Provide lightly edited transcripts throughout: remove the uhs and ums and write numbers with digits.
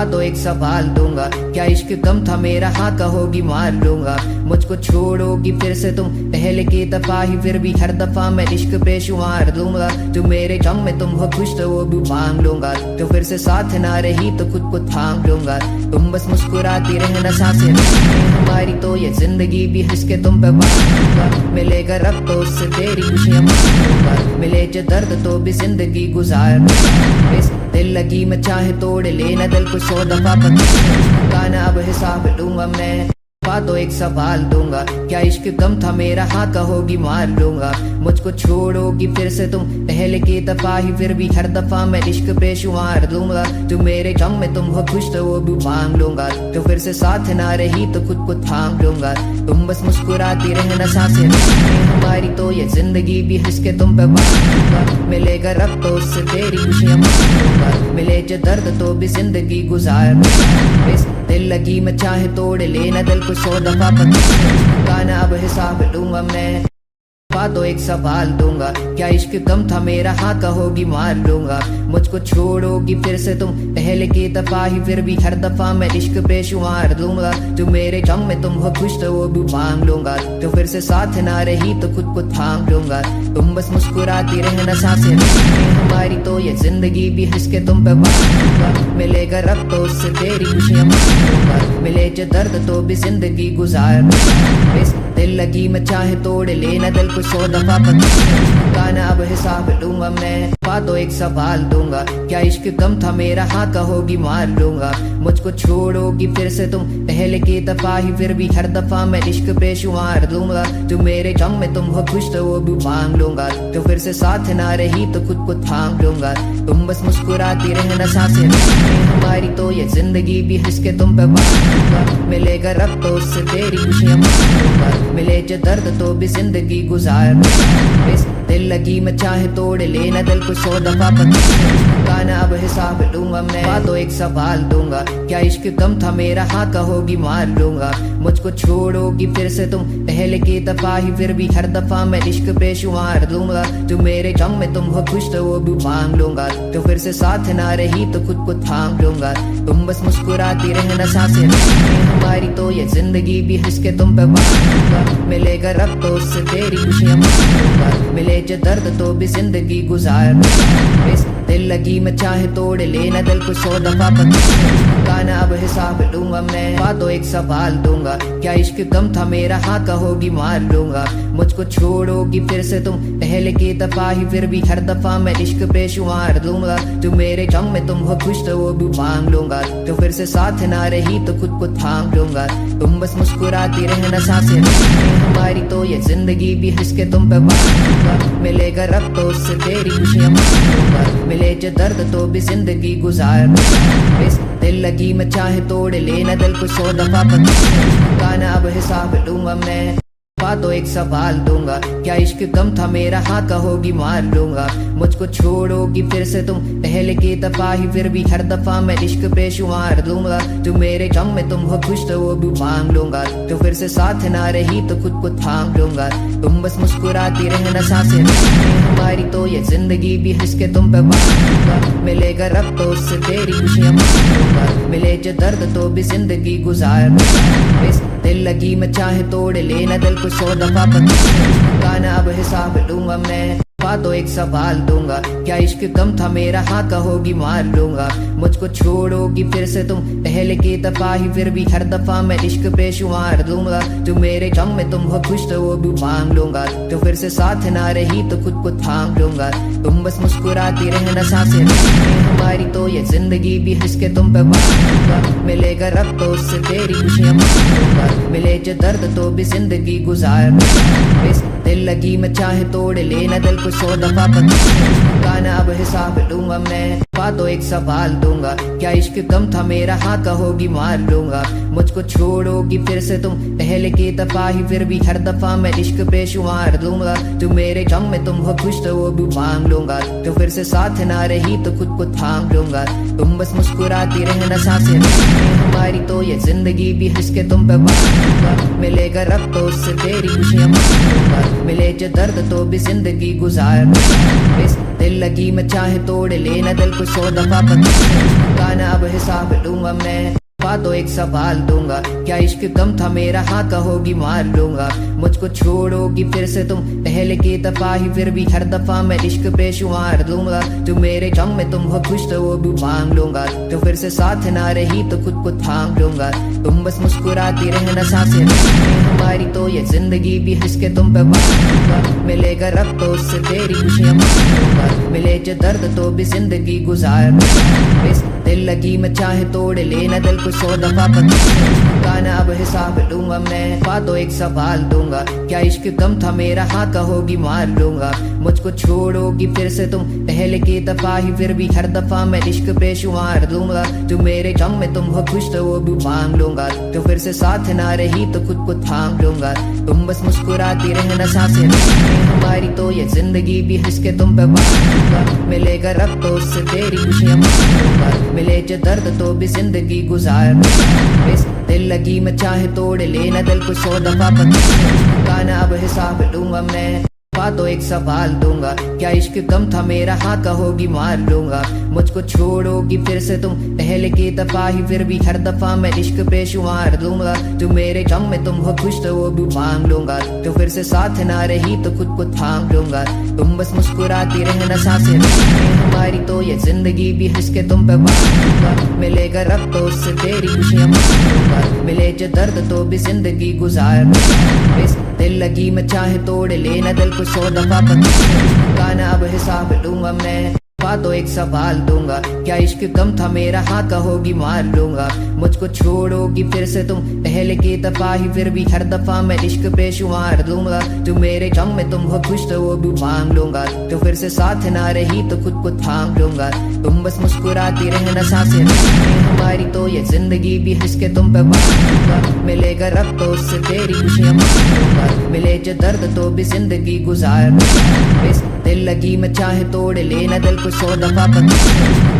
तो एक सवाल दूंगा, क्या इश्क कम था मेरा? हाँ कहोगी मार लूंगा। मुझको छोड़ोगी फिर से तुम पहले की दफा ही, फिर भी हर दफा मैं इश्क बेशुमार दूंगा। जो मेरे गम में तुम हो खुश तो वो भी मांग लूंगा। तो फिर से साथ ना रही तो खुद को थाम लूंगा। तुम बस मुस्कुराती रहना, सांसें हमारी तो ये जिंदगी भी हंस के तुम पे बांटूंगा। मिलेगा रब तो उससे तेरी खुशियां मांगूंगा। मिले जो दर्द तो भी जिंदगी गुजार। इस दिल लगी मैं चाहे तोड़ लेना दिल को 100 दफा, गाना अब हिसाब लूंगा मैं। तो एक सवाल दूंगा, क्या इश्क कम था मेरा? हाँ कहोगी मार लूंगा। मुझको छोड़ोगी फिर से तुम पहले की दफा ही, फिर भी हर दफा मैं इश्क बेशुमार दूंगा। जो मेरे गम में तुम हो खुश तो वो भी मांग लूंगा। तो फिर से साथ ना रही तो खुद को थाम लूंगा। तुम बस मुस्कुराती रहना, सांसें हमारी तो ये जिंदगी भी हंस के तुम पे बांटूंगा। मिलेगा रब तो उससे तेरी खुशियां मांगूंगा। मिले जो दर्द तो भी जिंदगी गुजार। इस दिल लगी मैं चाहे तोड़ लेना दिल को 100 दफा, गाना अब हिसाब लूंगा मैं। तो एक सवाल दूंगा, क्या इश्क कम था मेरा? हाँ कहोगी मार लूंगा। मुझको छोड़ोगी फिर से तुम पहले की दफा ही, फिर भी हर दफा मैं इश्क बेशुमार दूंगा। जो मेरे गम में तुम हो खुश तो वो भी मांग लूंगा। तो फिर से साथ ना रही तो खुद को थाम लूंगा। तुम बस मुस्कुराती रहना, सांसें हमारी तो ये जिंदगी भी हंस के तुम पे बांटूंगा। मिलेगा रब तो उससे तेरी खुशियां मांगूंगा। मिले जो दर्द तो भी जिंदगी गुजार। इस दिल लगी मैं चाहे तोड़ लेना दिल को 100 दफा, गाना अब हिसाब लूंगा मैं। तो एक सवाल दूंगा, क्या इश्क कम था मेरा? हाँ कहोगी मार लूंगा। मुझको छोड़ोगी फिर से तुम पहले की दफा ही, फिर भी हर दफा मैं इश्क बेशुमार दूंगा। जो मेरे गम में तुम हो खुश तो वो भी मांग लूंगा। तो फिर से साथ ना रही तो खुद को थाम लूंगा। तुम बस मुस्कुराती रहना, सांसें हमारी तो ये जिंदगी भी हंस के तुम पे बांटूंगा। मिलेगा रब तो उससे तेरी खुशियां मांगूंगा। मिले जो दर्द तो भी जिंदगी गुजार। इस दिल लगी मैं चाहे तोड़ लेना दिल को 100 दफा, गाना अब हिसाब लूंगा मैं। तो एक सवाल दूंगा, क्या इश्क कम था मेरा? हाँ कहोगी मार लूंगा। मुझको छोड़ोगी फिर से तुम पहले की दफा ही, फिर भी हर दफा मैं इश्क बेशुमार दूंगा। जो मेरे गम में तुम हो खुश तो वो भी मांग लूंगा। तो फिर से साथ ना रही तो खुद को थाम लूंगा। तुम बस मुस्कुराती रहना, सांसें हमारी तो ये जिंदगी भी हंस के तुम पे बांटूंगा। मिलेगा रब तो उससे तेरी खुशियां मांगूंगा। मिले जो दर्द तो भी जिंदगी गुजार। इस दिल लगी मैं चाहे तोड़ लेना दिल को 100 दफा, गाना अब हिसाब लूंगा मैं। तो एक सवाल दूंगा, क्या इश्क कम था मेरा? हाँ कहोगी मार लूंगा। मुझको छोड़ोगी फिर से तुम पहले की दफा ही, फिर भी हर दफा मैं इश्क बेशुमार दूंगा। जो मेरे गम में तुम हो खुश तो वो भी मांग लूंगा। तो फिर से साथ ना रही तो खुद को थाम लूंगा। तुम बस मुस्कुराती रहना, सांसें हमारी तो ये जिंदगी भी हंस के तुम पे बांटूंगा। मिलेगा रब तो उससे तेरी खुशियां मांगूंगा। मिले जो दर्द तो भी जिंदगी गुजार। इस दिल लगी मैं चाहे तोड़ लेना दिल को 100 दफा, गाना अब हिसाब लूंगा मैं। तो एक सवाल दूंगा, क्या इश्क कम था मेरा? हाँ कहोगी मार लूंगा। मुझको छोड़ोगी फिर से तुम पहले की दफा ही, फिर भी हर दफा मैं इश्क बेशुमार दूंगा। जो मेरे गम में तुम हो खुश तो वो भी मांग लूंगा। तो फिर से साथ ना रही तो खुद को थाम लूंगा। तुम बस मुस्कुराती रहना, सांसें हमारी तो ये जिंदगी भी हंस के तुम पे बांटूंगा। मिलेगा रब तो उससे तेरी खुशियां मांगूंगा। मिले जो दर्द तो भी जिंदगी गुजार। इस दिल लगी मैं चाहे तोड़ लेना दिल को 100 दफा, गाना अब हिसाब लूंगा मैं। तो एक सवाल दूंगा, क्या इश्क कम था मेरा? हाँ कहोगी मार लूंगा। मुझको छोड़ोगी फिर से तुम पहले की दफा ही, फिर भी हर दफा मैं इश्क बेशुमार दूंगा। जो मेरे गम में तुम हो खुश तो वो भी मांग लूंगा। तो फिर से साथ ना रही तो खुद को थाम लूंगा। तुम बस मुस्कुराती रहना, सांसें हमारी तो ये जिंदगी भी हंस के तुम पे बांटूंगा। मिलेगा रब तो उससे तेरी खुशियां मांगूंगा। मिले जो दर्द तो भी जिंदगी गुजार। इस दिल लगी मैं चाहे तोड़ लेना दिल को 100 दफा, गाना अब हिसाब लूंगा मैं। तो एक सवाल दूंगा, क्या इश्क कम था मेरा? हाँ कहोगी मार लूंगा। मुझको छोड़ोगी फिर से तुम पहले की दफा ही, फिर भी हर दफा मैं इश्क बेशुमार दूंगा। जो मेरे गम में तुम हो खुश तो वो भी मांग लूंगा। तो फिर से साथ ना रही तो खुद को थाम लूंगा। तुम बस मुस्कुराती रहना, सांसें हमारी तो ये जिंदगी भी हंस के तुम पे बांटूंगा। मिलेगा रब तो उससे तेरी खुशियां मांगूंगा। मिले जो दर्द तो भी जिंदगी गुजार। इस दिल लगी मैं चाहे तोड़ लेना दिल को 100 दफा गाना अब हिसाब लूंगा मैं तो एक सवाल दूंगा क्या इश्क कम था मेरा हाँ कहोगी मार लूंगा मुझको छोड़ोगी फिर से तुम पहले की दफा ही फिर भी हर दफा मैं इश्क बेशुमार दूंगा तुम मेरे गम में तुम हो खुश तो वो भी मांग लूंगा तो फिर से साथ ना रही तो खुद को थाम लूंगा तुम बस मुस्कुराती रहना सांसें हमारी तो ये जिंदगी भी हंस के तुम पे बांधूंगा मिलेगा रब तो उससे तेरी खुशियां मांगूंगा मिले जो दर्द तो भी जिंदगी गुजार दिल लगी मैं चाहे तोड़ लेना दिल को 100 दफा गाना अब हिसाब लूंगा मैं तो एक सवाल दूंगा क्या इश्क कम था मेरा हाँ कहोगी मार लूंगा मुझको छोड़ोगी फिर से तुम पहले की दफा ही फिर भी हर दफा मैं इश्क बेशुमार दूंगा तुम मेरे गम में तुम हो खुश तो वो भी मांग लूंगा तो फिर से साथ ना रही तो खुद को थाम लूंगा तुम बस मुस्कुराती रहना सांसें हमारी तो ये जिंदगी भी हंस के तुम पे बांधूंगा मिलेगा रब तो उससे तेरी खुशियां मांगूंगा मिले जो दर्द तो भी जिंदगी गुजार दिल लगी मैं चाहे तोड़ लेना दिल को 100 दफा गाना अब हिसाब लूंगा मैं तो एक सवाल दूंगा क्या इश्क कम था मेरा हाँ कहोगी मार लूंगा मुझको छोड़ोगी फिर से तुम पहले की दफा ही फिर भी हर दफा मैं इश्क बेशुमार दूंगा तुम मेरे गम में तुम हो खुश तो वो भी मांग लूंगा तो फिर से साथ ना रही तो खुद को थाम लूंगा तुम बस मुस्कुराती रहना सांसें हमारी तो ये जिंदगी भी हंस के तुम पे बांधूंगा मिलेगा रब तो उससे तेरी खुशियां मांगूंगा मिले जो दर्द तो भी जिंदगी गुजार दिल लगी मैं चाहे तोड़ लेना दिल को 100 दफा गाना अब हिसाब लूंगा मैं तो एक सवाल दूंगा क्या इश्क कम था मेरा हाँ कहोगी मार लूंगा मुझको छोड़ोगी फिर से तुम पहले की दफा ही फिर भी हर दफा मैं इश्क बेशुमार दूंगा तुम मेरे गम में तुम हो खुश तो वो भी मांग लूंगा तो फिर से साथ ना रही तो खुद को थाम लूंगा तुम बस मुस्कुराती रहना सांसें हमारी तो ये जिंदगी भी हंस के तुम पे बांधूंगा मिलेगा रब तो उससे तेरी खुशियां मांगूंगा मिले जो दर्द तो भी जिंदगी गुजार दिल लगी मैं चाहे तोड़ लेना दिल को 100 दफा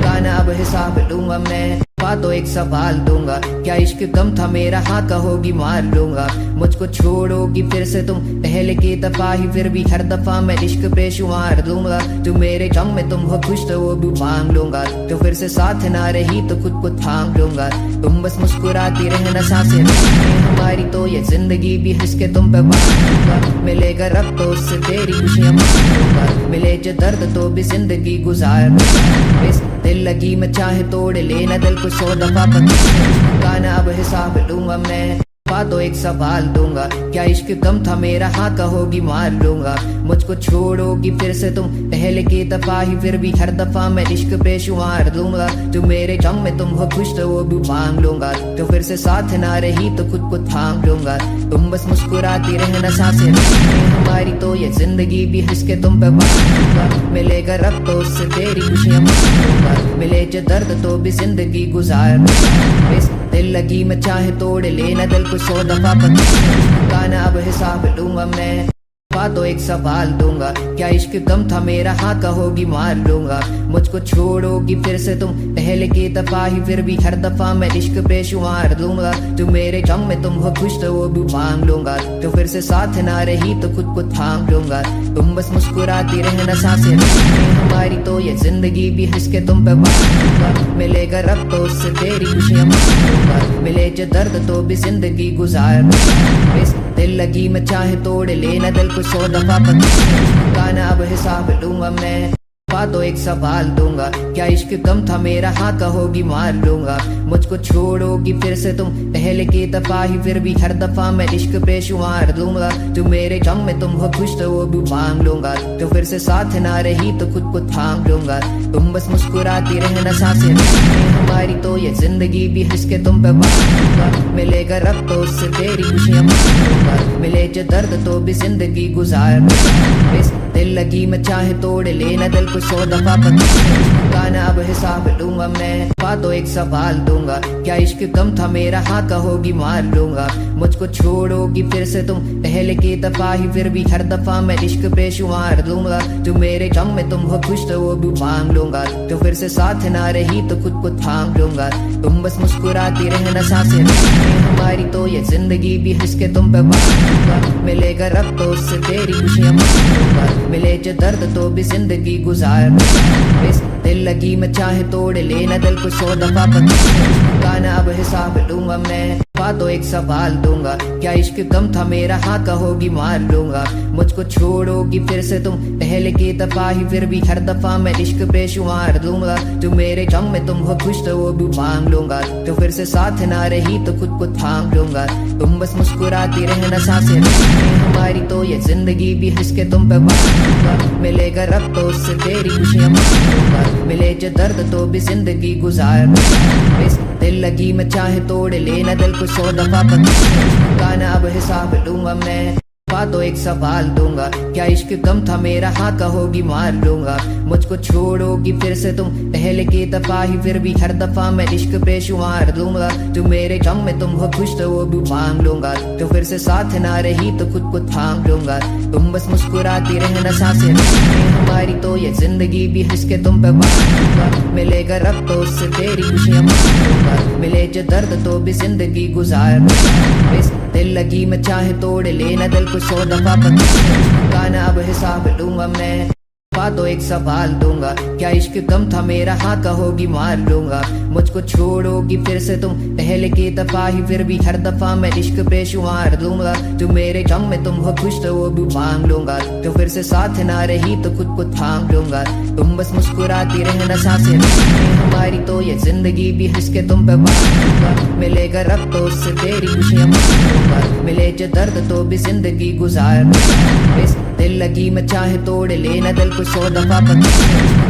गाना अब हिसाब लूंगा मैं तो एक सवाल दूंगा क्या इश्क कम था मेरा हाँ कहोगी मार लूंगा मुझको छोड़ोगी फिर से तुम पहले की दफा ही फिर भी हर दफा मैं इश्क बेशुमार दूंगा तुम मेरे गम में तुम हो खुश तो वो भी मांग लूंगा तो फिर से साथ ना रही तो खुद को थाम लूंगा तुम बस मुस्कुराती रहना सांसें हमारी तो ये जिंदगी भी हंस के तुम पे बांधूंगा मिलेगा रब तो उससे तेरी खुशियां मांगूंगा मिले जो दर्द तो भी जिंदगी गुजार दिल लगी मैं चाहे तोड़ लेना दिल को 100 दफा गाना अब हिसाब लूंगा मैं तो एक सवाल दूंगा क्या इश्क कम था मेरा हाँ कहोगी मार लूंगा मुझको छोड़ोगी फिर से तुम पहले की दफा ही फिर भी हर दफा मैं इश्क बेशुमार दूंगा तुम मेरे गम में तुम हो खुश तो वो भी मांग लूंगा तो फिर से साथ ना रही तो खुद को थाम लूंगा तुम बस मुस्कुराती रहना सांसें हमारी तो ये जिंदगी भी हंस के तुम पे बांधूंगा मिलेगा रब तो उससे तेरी खुशियां मांगूंगा मिले जो दर्द तो भी जिंदगी गुजार दिल लगी मैं चाहे तोड़ लेना दिल को 100 दफा गाना अब हिसाब लूंगा मैं तो एक सवाल दूंगा क्या इश्क कम था मेरा हाँ कहोगी मार लूंगा मुझको छोड़ोगी फिर से तुम पहले की दफा ही फिर भी हर दफा मैं इश्क बेशुमार दूंगा तुम मेरे गम में तुम हो खुश तो वो भी मांग लूंगा तो फिर से साथ ना रही तो खुद को थाम लूंगा तुम बस मुस्कुराती रहना सांसें हमारी तो ये जिंदगी भी हंस के तुम पे बांधूंगा मिलेगा रब तो उससे तेरी खुशियां मांगूंगा मिले जो दर्द तो भी जिंदगी गुजार दिल लगी मैं चाहे तोड़ लेना दिल को 100 दफा गाना अब हिसाब लूंगा मैं तो एक सवाल दूंगा क्या इश्क कम था मेरा हाँ कहोगी मार लूंगा मुझको छोड़ोगी फिर से तुम पहले की दफा ही फिर भी हर दफा मैं इश्क बेशुमार दूंगा तुम मेरे गम में तुम हो खुश तो वो भी मांग लूंगा तो फिर से साथ ना रही तो खुद को थाम लूंगा तुम बस मुस्कुराती रहना सांसें हमारी तो ये जिंदगी भी हंस के तुम पे बांधूंगा मिलेगा रब तो उससे तेरी खुशियां मांगूंगा मिले जो दर्द तो भी जिंदगी गुजार दिल लगी मैं चाहे तोड़ लेना दिल को 100 दफा गाना अब हिसाब लूंगा मैं, बातों एक सवाल दूंगा, क्या इश्क कम था मेरा, हाँ कहोगी मार लूंगा। मुझको छोड़ोगी फिर से तुम पहले की दफा ही, फिर भी हर दफा मैं इश्क बेशुमार दूंगा। जो मेरे गम में तुम हो खुश तो वो भी मांग लूंगा, तो फिर से साथ ना रही तो खुद को थाम लूंगा। तुम बस मुस्कुराती रहना, सांसें हमारी तो ये जिंदगी भी हंस के तुम पे बांधूंगा। मिलेगा रब तो उससे तेरी खुशियां मांगूंगा, मिले जो दर्द तो भी जिंदगी गुजार। इस दिल लगी मैं चाहे तोड़ लेना दिल को 100 दफा गाना अब हिसाब लूंगा मैं, बातों एक सवाल दूंगा, क्या इश्क कम था मेरा, हाँ कहोगी मार लूंगा। मुझको छोड़ोगी फिर से तुम पहले की दफा ही, फिर भी हर दफा मैं इश्क बेशुमार दूंगा। जो मेरे गम में तुम हो खुश तो वो भी मांग लूंगा, तो फिर से साथ ना रही तो खुद को थाम लूंगा। तुम बस मुस्कुराती रहना, सांसें हमारी तो ये जिंदगी भी हंस के तुम पे बांधूंगा। मिलेगा रब तो उससे तेरी खुशियां मांगूंगा, मिले जो दर्द तो भी जिंदगी गुजार। इस दिल लगी मैं चाहे तोड़ लेना दिल को 100 दफा गाना अब हिसाब लूंगा मैं, बातों एक सवाल दूंगा, क्या इश्क कम था मेरा, हाँ कहोगी मार लूंगा। मुझको छोड़ोगी फिर से तुम पहले की दफा ही, फिर भी हर दफा मैं इश्क बेशुमार दूंगा। जो मेरे गम में तुम हो खुश तो वो भी मांग लूंगा, तो फिर से साथ ना रही तो खुद को थाम लूंगा। तुम बस मुस्कुराती रहना, सांसें हमारी तो ये जिंदगी भी हंस के तुम पे बांधूंगा। मिलेगा रब तो उससे तेरी खुशियां मांगूंगा, मिले जो दर्द तो भी जिंदगी गुजार। इस दिल लगी मैं चाहे तोड़ लेना दिल को 100 दफा गाना अब हिसाब लूंगा मैं, बातों एक सवाल दूंगा, क्या इश्क कम था मेरा, हाँ कहोगी मार लूंगा। मुझको छोड़ोगी फिर से तुम पहले की दफा ही, फिर भी हर दफा मैं इश्क बेशुमार दूंगा। जो मेरे गम में तुम हो खुश तो वो भी मांग लूंगा, तो फिर से साथ ना रही तो खुद को थाम लूंगा। तुम बस मुस्कुराती रहना, सांसें हमारी तो ये जिंदगी भी हंस के तुम पे बांधूंगा। मिलेगा रब तो उससे तेरी खुशियां मांगूंगा, मिले जो दर्द तो भी जिंदगी गुजार। इस दिल लगी मैं चाहे तोड़ लेना दिल को 100 दफा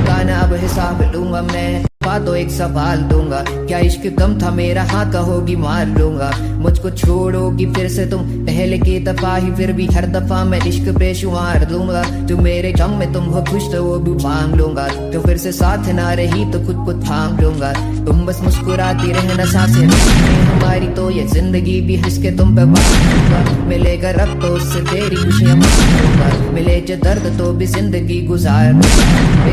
गाना अब हिसाब लूंगा मैं, बातों एक सवाल दूंगा, क्या इश्क कम था मेरा, हाँ कहोगी मार लूंगा। मुझको छोड़ोगी फिर से तुम पहले की दफा ही, फिर भी हर दफा मैं इश्क बेशुमार दूंगा। जो मेरे गम में तुम हो खुश तो वो भी मांग लूंगा, तो फिर से साथ ना रही तो खुद को थाम लूंगा। तुम बस मुस्कुराती रहना, सांसें हमारी तो ये जिंदगी भी हंस के तुम पे बांधूंगा। मिलेगा रब तो उससे तेरी खुशियां मांगूंगा, मिले जो दर्द तो भी जिंदगी गुजार।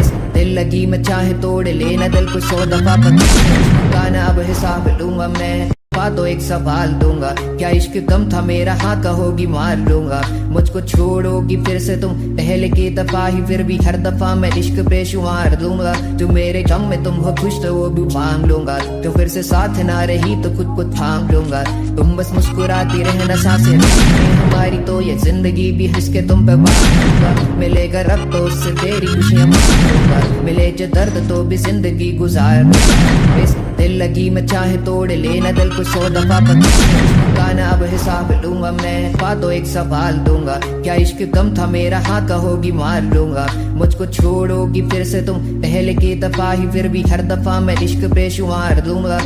इस दिल लगी मैं चाहे तोड़ लेना दिल को 100 दफा गाना अब हिसाब लूंगा मैं, बातों एक सवाल दूंगा, क्या इश्क कम था मेरा, हाँ कहोगी मार लूंगा। मुझको छोड़ोगी फिर से तुम पहले की दफा ही, फिर भी हर दफा मैं इश्क बेशुमार दूंगा। जो मेरे गम में तुम हो खुश तो वो भी मांग लूंगा, तो फिर से साथ ना रही तो खुद को थाम लूंगा। तुम बस मुस्कुराती रहना, सांसें हमारी तो ये जिंदगी भी हंस के तुम पे बांधूंगा। मिलेगा रब तो उससे तेरी खुशियां मांगूंगा, मिले जो दर्द तो भी जिंदगी गुजार। इस दिल लगी मैं चाहे तोड़ लेना दिल को 100 दफा गाना अब हिसाब लूंगा मैं, बातों एक सवाल दूंगा, क्या इश्क कम था मेरा, हाँ कहोगी मार लूंगा। मुझको छोड़ोगी फिर से तुम पहले की दफा ही, फिर भी हर दफा मैं इश्क बेशुमार दूंगा।